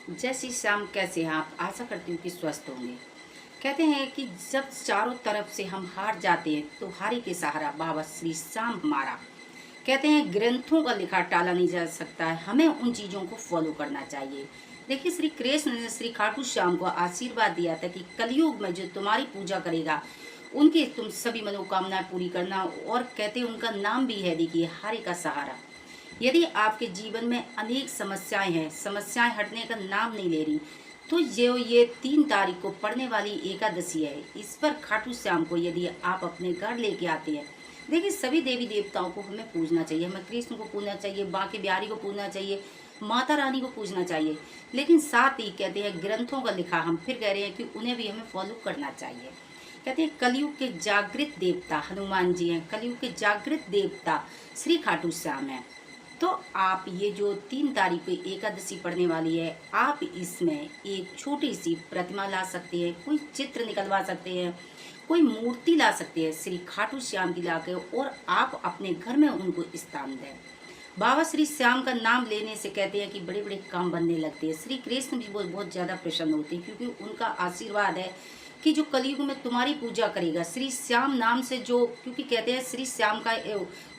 जय श्री श्याम, कैसे हैं आप? आशा करती हूँ कि स्वस्थ होंगे। कहते हैं कि जब चारों तरफ से हम हार जाते हैं तो हारी के सहारा बाबा श्री श्याम हमारा। कहते हैं ग्रंथों का लिखा टाला नहीं जा सकता है, हमें उन चीज़ों को फॉलो करना चाहिए। देखिए, श्री कृष्ण ने श्री खाटू श्याम को आशीर्वाद दिया था कि कलयुग में जो तुम्हारी पूजा करेगा उनकी तुम सभी मनोकामनाएं पूरी करना। और कहते हैं उनका नाम भी है, देखिए, हारे का सहारा। यदि आपके जीवन में अनेक समस्याएं हैं, समस्याएं हटने का नाम नहीं ले रही, तो ये 3 तारीख को पड़ने वाली एकादशी है, इस पर खाटू श्याम को यदि आप अपने घर लेके आते हैं, देखिए, सभी देवी देवताओं को हमें पूजना चाहिए। हमें कृष्ण को पूजना चाहिए, बांके बिहारी को पूजना चाहिए, माता रानी को पूजना चाहिए। लेकिन साथ ही कहते हैं ग्रंथों का लिखा, हम फिर कह रहे हैं कि उन्हें भी हमें फॉलो करना चाहिए। कहते हैं कलयुग के जागृत देवता हनुमान जी हैं, कलयुग के जागृत देवता श्री खाटू श्याम हैं। तो आप ये जो 3 तारीख को एकादशी पड़ने वाली है, आप इसमें एक छोटी सी प्रतिमा ला सकते हैं, कोई चित्र निकलवा सकते हैं, कोई मूर्ति ला सकते हैं श्री खाटू श्याम की लाकर, और आप अपने घर में उनको स्थान दें। बाबा श्री श्याम का नाम लेने से कहते हैं कि बड़े बड़े काम बनने लगते हैं। श्री कृष्ण भी बहुत ज़्यादा प्रसन्न होते हैं, क्योंकि उनका आशीर्वाद है कि जो कलयुग में तुम्हारी पूजा करेगा श्री श्याम नाम से, जो क्योंकि कहते हैं श्री श्याम का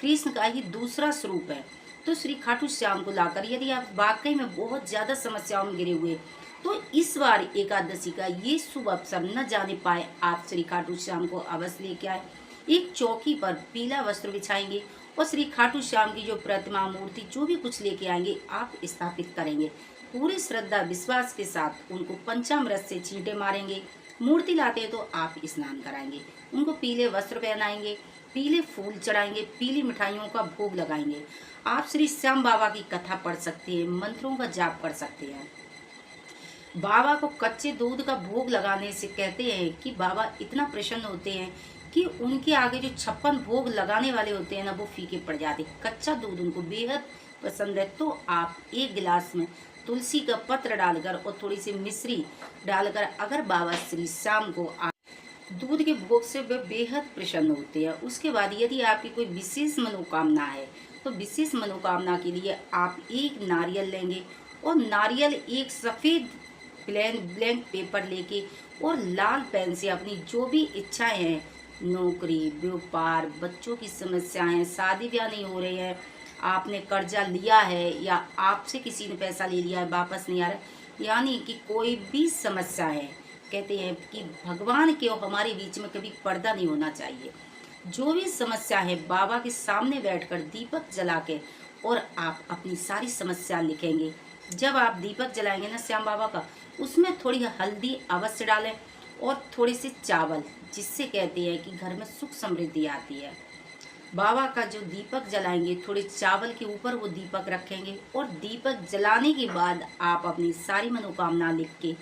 कृष्ण का ही दूसरा स्वरूप है। तो श्री खाटू श्याम को लाकर यदि आप वाकई में बहुत ज़्यादा समस्याओं में गिरे हुए, तो इस बार एकादशी का ये शुभ अवसर न जाने पाए, आप श्री खाटू श्याम को अवश्य लेके आए। एक चौकी पर पीला वस्त्र बिछाएंगे और श्री खाटू श्याम की जो प्रतिमा, मूर्ति, जो भी कुछ लेके आएंगे, आप स्थापित करेंगे। पूरी श्रद्धा विश्वास के साथ उनको पंचामृत से छींटे मारेंगे। मूर्ति लाते हैं तो आप स्नान कराएंगे, उनको पीले वस्त्र पहनाएंगे, पीले फूल चढ़ाएंगे, पीली मिठाइयों का भोग लगाएंगे। आप श्री श्याम बाबा की कथा पढ़ सकते हैं, मंत्रों का जाप कर सकते हैं। बाबा को कच्चे दूध का भोग लगाने से कहते हैं कि बाबा इतना प्रसन्न होते हैं कि उनके आगे जो 56 भोग लगाने वाले होते हैं ना, वो फीके पड़ जाते। कच्चा दूध उनको बेहद पसंद है। तो आप एक गिलास में तुलसी का पत्र डालकर और थोड़ी सी मिश्री डालकर अगर बाबा श्री श्याम को दूध के भोग से वे बेहद प्रसन्न होते हैं। उसके बाद यदि आपकी कोई विशेष मनोकामना है, तो विशेष मनोकामना के लिए आप एक नारियल लेंगे और नारियल एक सफ़ेद ब्लैंक पेपर लेके और लाल पेन से अपनी जो भी इच्छाएं हैं, नौकरी, व्यापार, बच्चों की समस्याएं, शादी ब्याह नहीं हो रहे हैं, आपने कर्जा लिया है या आपसे किसी ने पैसा ले लिया है वापस नहीं आ रहा, यानी कि कोई भी समस्या है, कहते हैं कि भगवान के और हमारे बीच में कभी पर्दा नहीं होना चाहिए। जो भी समस्या है, बाबा के सामने बैठकर दीपक जला के और आप अपनी सारी समस्या लिखेंगे। जब आप दीपक जलाएंगे ना श्याम बाबा का, उसमें थोड़ी हल्दी अवश्य डालें और थोड़े से चावल, जिससे कहते हैं कि घर में सुख समृद्धि आती है। बाबा का जो दीपक जलाएंगे, थोड़े चावल के ऊपर वो दीपक रखेंगे और दीपक जलाने के बाद आप अपनी सारी मनोकामना लिख के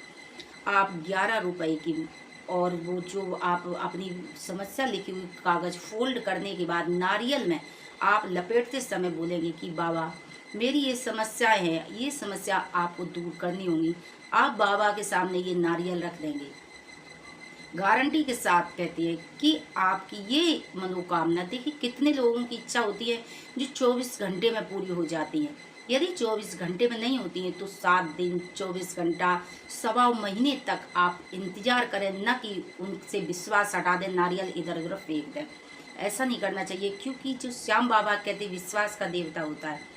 आप 11 रुपए की, और वो जो आप अपनी समस्या लिखी हुई कागज़ फोल्ड करने के बाद नारियल में आप लपेटते समय बोलेंगे कि बाबा मेरी ये समस्याएं हैं, ये समस्या आपको दूर करनी होगी। आप बाबा के सामने ये नारियल रख देंगे, गारंटी के साथ कहती है कि आपकी ये मनोकामना, देखिए कितने लोगों की इच्छा होती है जो 24 घंटे में पूरी हो जाती है। यदि 24 घंटे में नहीं होती है तो 7 दिन, 24 घंटा, सवा महीने तक आप इंतजार करें, न कि उनसे विश्वास हटा दें, नारियल इधर उधर फेंक दें। ऐसा नहीं करना चाहिए, क्योंकि जो श्याम बाबा कहते विश्वास का देवता होता है।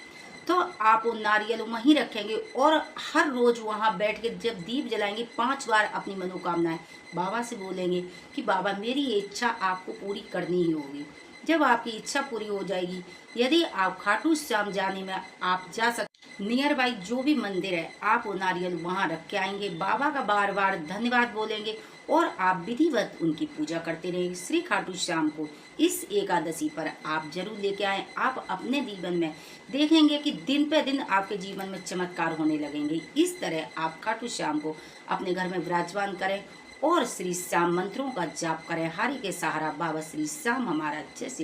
तो आप वो नारियल वहीं रखेंगे और हर रोज वहाँ बैठ के जब दीप जलाएंगे 5 बार अपनी मनोकामनाएं बाबा से बोलेंगे कि बाबा मेरी ये इच्छा आपको पूरी करनी ही होगी। जब आपकी इच्छा पूरी हो जाएगी, यदि आप खाटू श्याम जाने में आप जा सकते, नियर बाई जो भी मंदिर है, आप वो नारियल वहाँ रख के आएंगे, बाबा का बार बार धन्यवाद बोलेंगे और आप विधिवत उनकी पूजा करते रहेंगे। श्री खाटू श्याम को इस एकादशी पर आप जरूर लेके आएँ। आप अपने जीवन में देखेंगे कि दिन पे दिन आपके जीवन में चमत्कार होने लगेंगे। इस तरह आप खाटू श्याम को अपने घर में विराजमान करें और श्री श्याम मंत्रों का जाप करें। हारी के सहारा बाबा श्री श्याम हमारा। जय श्री